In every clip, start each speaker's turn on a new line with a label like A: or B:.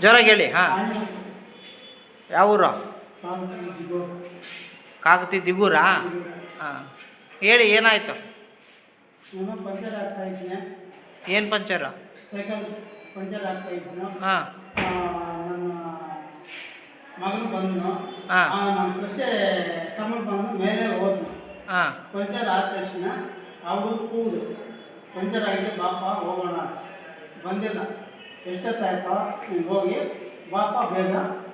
A: ಜೋರಾಗಿ ಹೇಳಿ. ಹಾಂ, ಯಾವ ಊರು? ಕಾಕತಿ ದಿಗೂರಾ? ಹಾಂ, ಹೇಳಿ ಏನಾಯಿತು?
B: ಪಂಚರ್ ಆಗ್ತಾ ಇದ್ದೀನಿ.
A: ಏನು ಪಂಚರ್?
B: ಸೈಕಲ್ ಪಂಚರ್ ಆಗ್ತಾ ಇದ್ನು.
A: ಹಾಂ,
B: ನನ್ನ ಮಗನು ಬಂದನು.
A: ಹಾಂ,
B: ನಮ್ಮ ಸೊಸೆ ತಮ್ಮನು ಬಂದು ಮೇಲೆ ಹೋದ್ನು.
A: ಹಾಂ,
B: ಪಂಚರ್ ಆದ ತಕ್ಷಣ ಅವರು ಕೂಗಿದ್ರು, ಪಂಚರ್ ಆಗಿದೆ ಬಾಪ ಹೋಗೋಣ ಅಂತ. ಬಂದಿಲ್ಲ. ಎಷ್ಟೊತ್ತಾಯ್ಪ ನೀವು ಹೋಗಿ ಬಾಪ ಬೇಗ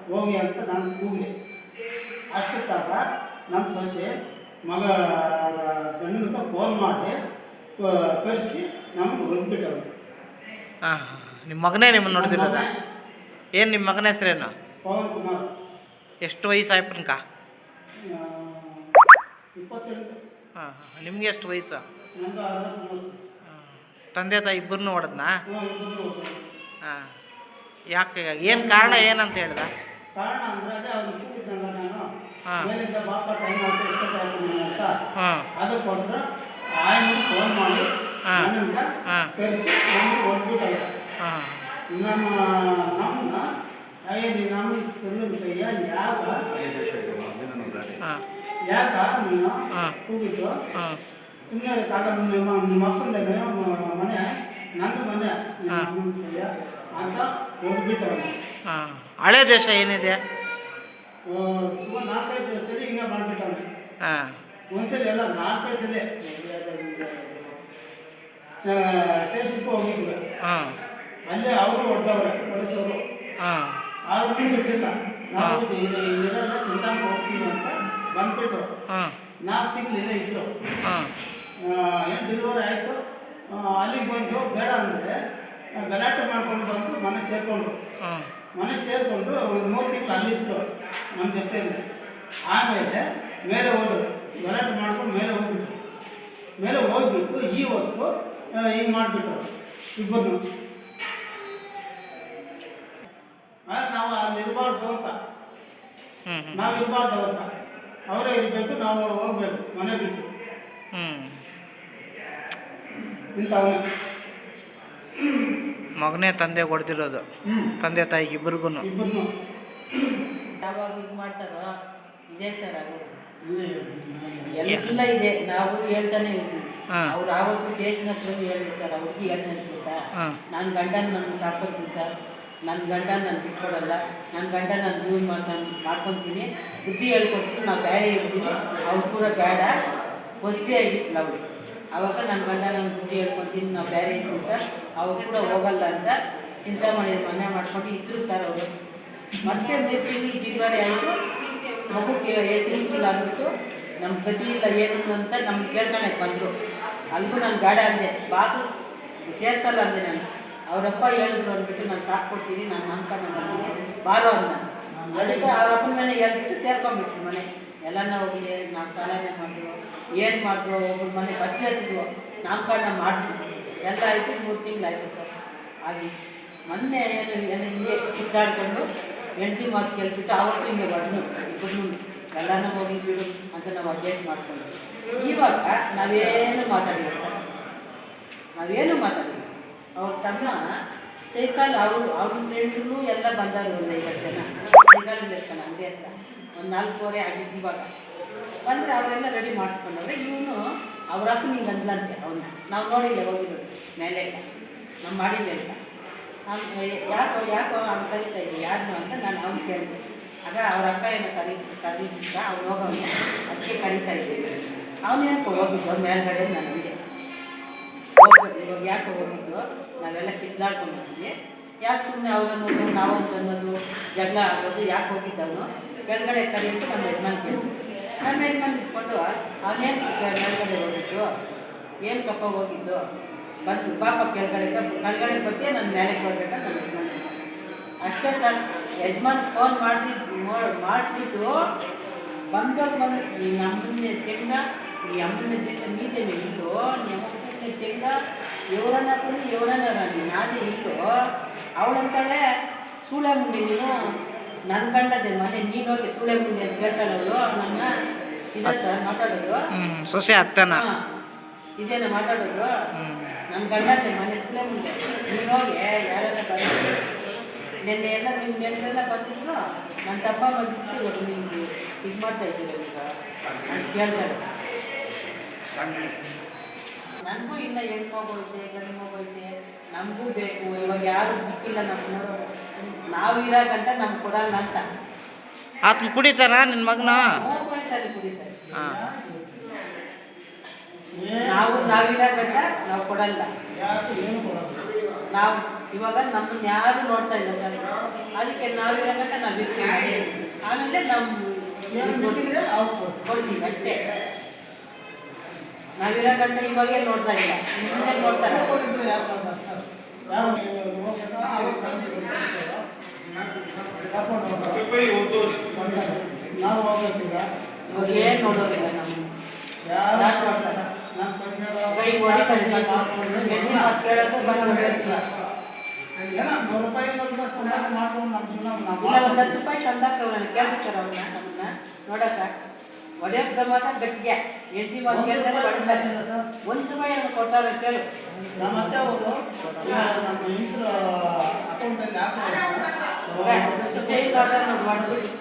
B: ಹೋಗಿ ಅಂತ ನಾನು ಕೂಗಿದೆ. ಅಷ್ಟೊತ್ತಾಗ ನಮ್ಮ ಸೊಸೆ ಮಗ ಗಂಡನಿಗೆ ಫೋನ್ ಮಾಡಿ ಕರೆಸಿ ನಮ್ಗೆ ಹೊರದ್ಬಿಟ್ಟವ್ರು.
A: ಹಾಂ, ನಿಮ್ಮ ಮಗನೇ ನಿಮ್ಮನ್ನು ನೋಡ್ತಿರೋದ? ಏನು ನಿಮ್ಮ ಮಗನ ಹೆಸರೇನು?
B: ಪವನ್ ಕುಮಾರ್.
A: ಎಷ್ಟು ವಯಸ್ಸು ಆಯ್ಪನ್ಕ?
B: 28.
A: ಹಾಂ, ನಿಮಗೆ ಎಷ್ಟು ವಯಸ್ಸು?
B: ನಮ್ಗೆ 63.
A: ತಂದೆ ತಾಯಿ ಇಬ್ಬರನ್ನೂ ಹೊಡೆದ್ನಾ?
B: ಇಬ್ಬರು.
A: ಹಾಂ, ಯಾಕೆ ಏನು ಕಾರಣ ಏನಂತ ಹೇಳ್ದ?
B: ಕಾರಣ ಅಂದರೆ ಅದೇ ಅವ್ನು ಕೂಗಿದ್ನಲ್ಲ ನಾನು,
A: ಹಾಂ,
B: ಮೇಲಿಂದ ಬಾಪ ಟೈಮ್ ಆಯ್ತು ಎಷ್ಟೊತ್ತಾಯ್ತು ಅಂತ.
A: ಹಾಂ,
B: ಅದಕ್ಕೋಸ್ಕರ ಆಯನಿಗೆ ಫೋನ್ ಮಾಡಿ ನನಗೆ ಕರೆಸಿ ನಮ್ಗೆ ಹೊರದ್ಬಿಟ್ಟವ್ರೆ.
A: ಹಾಂ,
B: ನಮ್ಮನ್ನ ನಮ್ಮ ಸುಳ್ಳಿನ ಕೈಯ ಯಾಕ ನೀನು ಕೂಗಿದ್ದು ಸುಮ್ಮನೆ ಅದಕ್ಕಾಗಲ್ಲ, ನಿಮ್ಮ ಅಪ್ಪಂದ ಮನೆ ನನ್ನ ಮನೆ ನಮ್ಮನ ಕೈಯ ಅಂತ ಹೊರದ್ಬಿಟ್ಟವ್ರೆ.
A: ಹಾಂ, ಹಳೆ ದೇಶ ಏನಿದೆ?
B: ಸುಮಾರು 4-5 ದೇಶದಲ್ಲಿ ಹಿಂಗೆ ಮಾಡಿಬಿಟ್ಟವ್ರೆ.
A: ಹಾಂ,
B: ಒಂದ್ಸಲಿ ಎಲ್ಲ 4-5 ಸಲ ಸ್ಟೇಷನ್ಗೆ ಹೋಗಿದ್ವಿ.
A: ಹಾಂ,
B: ಅಲ್ಲೇ ಅವರು ಹೊಡೆದವ್ರೆ ಹೊಡೆಸೋರು.
A: ಹಾಂ,
B: ಆದ್ರೂ ಬಿಟ್ಟಿಲ್ಲ. ನಾವು ಇರಲ್ಲ ಚಿಂತಾಕ್ಕೆ ಹೋಗ್ತೀವಿ ಅಂತ ಬಂದ್ಬಿಟ್ರು.
A: ಹಾಂ,
B: 4 ತಿಂಗಳು ಇಲ್ಲೇ ಇದ್ರು.
A: ಹಾಂ,
B: ಏನು ಡೆಲಿವರಿ ಆಯಿತು. ಅಲ್ಲಿಗೆ ಬಂದು ಬೇಡ ಅಂದರೆ ಗಲಾಟೆ ಮಾಡ್ಕೊಂಡು ಬಂದು ಮನೆ ಸೇರಿಕೊಂಡ್ರು.
A: ಹಾಂ,
B: ಮನೆ ಸೇರಿಕೊಂಡು ಒಂದು 3 ತಿಂಗಳು ಅಲ್ಲಿದ್ದರು ನಮ್ಮ ಜೊತೆಯಲ್ಲಿ. ಆಮೇಲೆ ಮೇಲೆ ಹೋದರು, ಗಲಾಟೆ ಮಾಡ್ಕೊಂಡು ಮೇಲೆ ಹೋಗ್ಬಿಟ್ರು. ಮೇಲೆ ಹೋಗ್ಬಿಟ್ಟು ಇವತ್ತು ಹಿಂಗೆ ಮಾಡಿಬಿಟ್ರು ಇಬ್ಬರು. ನಾವು ಅಲ್ಲಿ ಇರಬಾರ್ದು ಅಂತ, ನಾವು ಇರಬಾರ್ದು ಅಂತ, ಅವರೇ ಇರಬೇಕು, ನಾವು ಹೋಗ್ಬೇಕು ಮನೆ ಬಿಟ್ಟು. ಇಂಥವನೇ
A: ಮಗನೇ ತಂದೆ ಹೊಡೆದಿರೋದು, ತಂದೆ ತಾಯಿಗೆ ಇಬ್ಬರಿಗೂ.
B: ಇಬ್ಬರು
C: ಯಾವಾಗ ಇದು ಮಾಡ್ತಾರೋ ಇದೇ ಸರ್ ಆಗೋದು. ಎಲ್ಲ ಇದೆ, ನಾವು ಹೇಳ್ತಾನೆ ಇರ್ತೀವಿ. ಅವ್ರು ಆವತ್ತು ಸ್ಟೇಷನ್ ಹತ್ರ ಹೇಳಿದೆ ಸರ್, ಅವ್ರಿಗೆ ಏನು ಹೇಳ್ತಾ, ನನ್ನ ಗಂಡನ ನಾನು ಸಾಕ್ಕೊತೀನಿ ಸರ್, ನನ್ನ ಗಂಡ ನಾನು ಬಿಟ್ಕೊಡಲ್ಲ, ನನ್ನ ಗಂಡ ನಾನು ಜೀವ ಮಾಡ್ಕೊತೀನಿ, ಬುದ್ಧಿ ಹೇಳ್ಕೊತೀನಿ, ನಾವು ಬೇರೆ ಇರ್ತೀವಿ, ಅವ್ರು ಕೂಡ ಬೇಡ, ಹೊಸದೇ ಆಗಿತ್ತು ಅವರು. ಆವಾಗ ನನ್ನ ಗಂಡ ನಾನು ಬುದ್ಧಿ ಹೇಳ್ಕೊತೀನಿ, ನಾವು ಬೇರೆ ಇರ್ತೀವಿ ಸರ್, ಅವ್ರು ಕೂಡ ಹೋಗಲ್ಲ ಅಂತ ಚಿಂತಾಮಣಿ ಮನೆ ಮಾಡ್ಕೊಂಡು ಇದ್ರು ಸರ್ ಅವರು. ಮತ್ತೆ 3 ತಿಂಗಳು ಡಿಲಿವರಿ ಆಯಿತು. ಮಗುಗೆ ಹೆಸರಿಗಿಲ್ಲ ಅಂದ್ಬಿಟ್ಟು ನಮ್ಮ ಗತಿ ಇಲ್ಲ ಏನು ಅಂತ ನಮ್ಗೆ ಕೇಳ್ಕೊಳಕ್ಕೆ ಬಂದರು. ಅಲ್ಲಿಗೂ ನಾನು ಬೇಡ ಅಂದೆ, ಬಾತು ಸೇರಿಸಲ್ಲ ಅಂದೆ ನಾನು. ಅವರಪ್ಪ ಹೇಳಿದ್ರು ಅಂದ್ಬಿಟ್ಟು ನಾನು ಸಾಕ್ಕೊಡ್ತೀನಿ, ನಾನು ನಂಬ್ಕೊಂಡು ಬರ್ತೀನಿ ಬಾರೋ ಅಂತ. ಅದಕ್ಕೆ ಅವರಪ್ಪನ ಮೇಲೆ ಹೇಳ್ಬಿಟ್ಟು ಸೇರ್ಕೊಂಡ್ಬಿಟ್ರು ಮನೆ. ಎಲ್ಲನ ಹೋಗಿ ನಾವು ಸಾಲನೆ ಮಾಡಿದ್ವು, ಏನು ಮಾಡಿದ್ವು, ಒಬ್ಬರ ಮನೆ ಬಚ್ಚಿ ಹತ್ತಿದ್ವು, ನಾಮಕರಣ ಮಾಡಿದ್ವಿ, ಎಲ್ಲ ಆಯಿತು. 3 ತಿಂಗಳಾಯಿತು ಸರ್. ಹಾಗೆ ಮೊನ್ನೆ ಏನು ಹಿಂಗೆ ಕಿತ್ತಾಡ್ಕೊಂಡು ಹೆಂಡತಿ ಮಾತು ಕೇಳ್ಬಿಟ್ಟು ಆವತ್ತು ಹಿಂಗೆ ಬಂದು ಇಬ್ಬರು ಎಲ್ಲನೂ ಹೋಗಿ ಬಿಡು ಅಂತ ನಾವು ಅಡ್ಜಸ್ಟ್ ಮಾಡ್ಕೊಂಡು ಇವಾಗ ನಾವೇನು ಮಾತಾಡಿಲ್ಲ ಸರ್, ನಾವೇನು ಮಾತಾಡಿಲ್ಲ. ಅವ್ರ ತಮ್ಮ ಸೈಕಲ್ ಅವ್ರ ಫ್ರೆಂಡ್ರು ಎಲ್ಲ ಬಂದರು, ಒಂದು 5 ಜನ ಸೈಕಲ್ ಬೇಕಲ್ಲ ಹಂಗೆ ಅಂತ. ಒಂದು 4:15 ಆಗಿದ್ದು ಇವಾಗ ಬಂದರೆ ಅವರೆಲ್ಲ ರೆಡಿ ಮಾಡಿಸ್ಕೊಂಡವ್ರೆ. ಇವನು ಅವ್ರ ಅಕ್ಕ ಹಿಂಗೆ ಅಂದ್ಲಂತೆ ಅವನ್ನ, ನಾವು ನೋಡಿಲ್ಲ ಹೋಗಿರೋದು ಮೇಲೆ ನಾವು ಮಾಡಿಲ್ಲ ಅಂತ. ಯಾಕೋ ಅವ್ನು ಕರೀತಾ ಇದ್ದೆ ಯಾರನ್ನು ಅಂತ ನಾನು ಅವ್ನು ಕೇಳಿದೆ. ಆಗ ಅವ್ರ ಅಕ್ಕ ಏನೋ ಕರೀತಿದ್ದ, ಅವ್ನು ಹೋಗೋನು ಅದಕ್ಕೆ ಕರೀತಾ ಇದ್ದೀವಿ. ಅವನೇನಕ್ಕೆ ಹೋಗಿದ್ದು ಮೇಲ್ಗಡೆ ನಾನು ಅಂದೆ, ಹೋಗ್ಬೇಕು ಇವಾಗ ಯಾಕೆ ಹೋಗಿದ್ದು, ನಾವೆಲ್ಲ ಕಿತ್ಲಾಡ್ಕೊಂಡಿದ್ವಿ, ಯಾಕೆ ಸುಮ್ಮನೆ ಅವ್ರನ್ನೋದು ನಾವಂತ ಅನ್ನೋದು ಜಗಳ ಆಗೋದು, ಯಾಕೆ ಹೋಗಿದ್ದವನು ಕೆಳಗಡೆ ಕರೆಯಿತು. ನಮ್ಮ ಯಜಮಾನ್ ಕೇಳಿದ್ರು. ನಮ್ಮ ಯಜಮಾನ್ ಇಟ್ಕೊಂಡು ಅವನೇನು ಮೇಲ್ಗಡೆ ಹೋಗಿದ್ದು, ಏನು ಕಪ್ಪ ಹೋಗಿದ್ದು, ಬಂದು ಪಾಪ ಕೆಳಗಡೆಗೆ ಬರ್ತೀಯ, ನನ್ನ ಮೇಲೆ ಬರ್ಬೇಕಂತ ನಮ್ಮ ಯಜಮಾನ್ ಅಷ್ಟೇ ಸರ್. ಯಜಮಾನ್ ಫೋನ್ ಮಾಡಿಸ್ಬಿಟ್ಟು ಬಂದು ಈ ನಮ್ಮನ್ನೇ ತೆಂಗ, ಈ ಅಮ್ಮನ ತೆಂಗ ನೀತೇವೆ ಇಟ್ಟು, ನಮ್ಮನ್ನೇ ತೆಂಗ ಇವರನ್ನ ಪುನಿ ಇವರನ್ನ ನಾನೇ ಇಟ್ಟು, ಅವಳಂತಾಳೆ ಸೂಳೆ ಮುಂಡಿ ನೀನು ನನ್ನ ಗಂಡದೆ ಮನೆ ನೀನು ಹೋಗಿ ಸೂಳೆ ಮುಂಡಿ ಅಂತ ಕೇಳ್ತಾಳೆ ಅವಳು ನನ್ನ. ಇದೆ ಸರ್ ಮಾತಾಡೋದು,
A: ಸೊಸೆ ಅತ್ತನ
C: ಇದೇನ ಮಾತಾಡೋದು, ನನ್ನ ಗಂಡದೆ ಮನೆ ಸೂಳೆ ಮುಂದೆ ನೀನು ಹೋಗಿ ಯಾರನ್ನ ಬಂದು ನೆನ್ನೆ ಎಲ್ಲ ನಿಮ್ಮ ನೆನ್ನೆಲ್ಲ ಬಂದಿದ್ರು ನನ್ನ ತಪ್ಪ ಬಂದಿದ್ದು ಇವಾಗ ನಿಮ್ಗೆ ಇದು ಮಾಡ್ತಾ ಇದ್ದೀರ ಈಗ ಅಂತ ಕೇಳ್ತಾರೆ. ನನಗೂ ಇನ್ನು ಹೆಣ್ಣು ಮಗು ಐತೆ ಗಂಡು ಮಗು ಐತೆ, ನಮಗೂ ಬೇಕು. ಇವಾಗ ಯಾರು ದಿಕ್ಕಿಲ್ಲ ನಮ್ಗೆ ನೋಡೋರು, ನಾವು ಇರೋ ಗಂಟ ನಮ್ಗೆ ಕೊಡಲ್ಲ ಅಂತ.
A: ಆತನ ಕುಡಿತಾರ ನಿನ್ನ ಮಗನ?
C: ಕುಡಿತಾರೆ
A: ಹಾಂ.
C: ನಾವಿರೋ ಗಂಟ ನಾವು ಕೊಡಲ್ಲ.
B: ಯಾರು ಏನು ಕೊಡೋದು?
C: ನಾವು ಇವಾಗ ನಮ್ಮನ್ನ ಯಾರು ನೋಡ್ತಾ ಇಲ್ಲ ಸರ್, ಅದಕ್ಕೆ ನಾವಿರೋ ಗಂಟ ನಾವು ಇರ್ತೀವಿ. ಆಮೇಲೆ
B: ಏನು ಬಿಟ್ಟಿದ್ರೆ ಅವ್ರು
C: ಕೊಡ್ತೀವಿ ಅಷ್ಟೇ. ನಾವಿರೋ ಗಂಟ ಇವಾಗೇ ನೋಡ್ತಾ ಇಲ್ಲ, ಮುಂದೆ ನೋಡ್ತಾರೆ.
B: ಕೊಟ್ಟಿದ್ರೆ ಯಾರು ಮಾಡ್ತಾರೆ ಸರ್? ಯಾರು ಹೋಗ್ಬೇಕಾ ಅವ್ರು ಕರ್ಕೊಂಡು ಹೋಗ್ತಾರೆ. ನಾವು ಹೋಗ್ಬೇಕೀಗ
C: ಇವಾಗ ಏನು ನೋಡೋದಿಲ್ಲ ನಮ್ಮ
B: ಯಾರು ಮಾಡ್ತಾರೆ? ನನ್ನ ಪಂಚಾಯತ್
C: ಕೈ ಹೊಡಿತಾರೆ. ಹೆಣ್ಣು ಮಾತು ಕೇಳೋದು ಬಂದು ಹೊಡೆಯೋದಿಲ್ಲ.
B: ಏನೋ ₹100 ಸಂಪಾದನೆ ಮಾಡ್ಕೊಂಡು ನಮ್ಮ ಜೀವನ
C: ಇಲ್ಲ, ಒಂದು ₹10 ತಂದಾಕವ್ ನಾನು ಕೇಳ್ತಾರೆ ಅವ್ರನ್ನ, ನಮ್ಮನ್ನ ನೋಡಕ್ಕ ಹೊಡೆಯೋಕ್ಕೆ ಮಾತ್ರ ಗಟ್ಟಿಗೆ ಹೆಂಡತಿ ಮಾತು ಕೇಳ್ತಾರೆ, ಹೊಡಿತಾರೆ. ₹1 ಕೊಡ್ತಾರೆ ಕೇಳು.
B: ನಮ್ಮ ಅತ್ತೆ ಅವರು ನಮ್ಮ ಹೆಸರು ಅಕೌಂಟಲ್ಲಿ
C: ಚೈನ್ ನೋಡ್ತಾರೆ ನೋಡಿ ಮಾಡ್ಬಿಟ್ಟು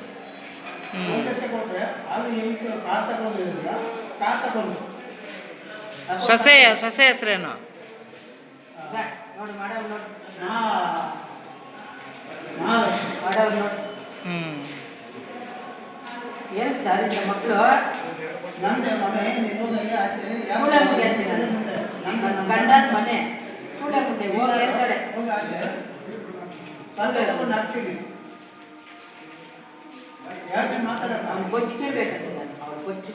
B: 1 ಲಕ್ಷ ಕೊಟ್ಟರೆ ಅದು ಹೆಂಗೆ ಕಾರ್ ತಗೊಂಡಿದ್ದಿಲ್ಲ, ಕಾರ್ ತಗೊಂಡು
A: ಸೊಸೆ ಹೆಸ್ರೇನು?
C: ನೋಡಿ ಮಾಡವ್ ನೋಡಿ
B: ಮಹಾಲಕ್ಷ್ಮಿ
C: ಮಾಡವ್ ನೋಡಿ.
A: ಹ್ಞೂ.
C: ಏನು ಸರ್ ಇಂಥ ಮಕ್ಕಳು
B: ನಂದೇ ಮನೆ ನಿರೋಧಲ್ಲಿ ಆಚೆ
C: ಮೂಳೆ ಮುಂದೆ ಅಂತೀರ. ನನ್ನ ಗಂಡನ ಮನೆ ಮೂಳೆ ಮುಂದೆ ಹೋಗಿ ಹೇಳ್ತಾಳೆ.
B: ಹೋಗಿ ಆಚೆ ತಂದೆ ತಗೊಂಡು ಹಾಕ್ತೀನಿ. ಯಾಕೆ ಮಾತಾಡೋಣ?
C: ಅವ್ನು ಕೊಚ್ಚಿ ಕೇಳಬೇಕಂತ ನಾನು, ಅವ್ರು ಕೊಚ್ಚು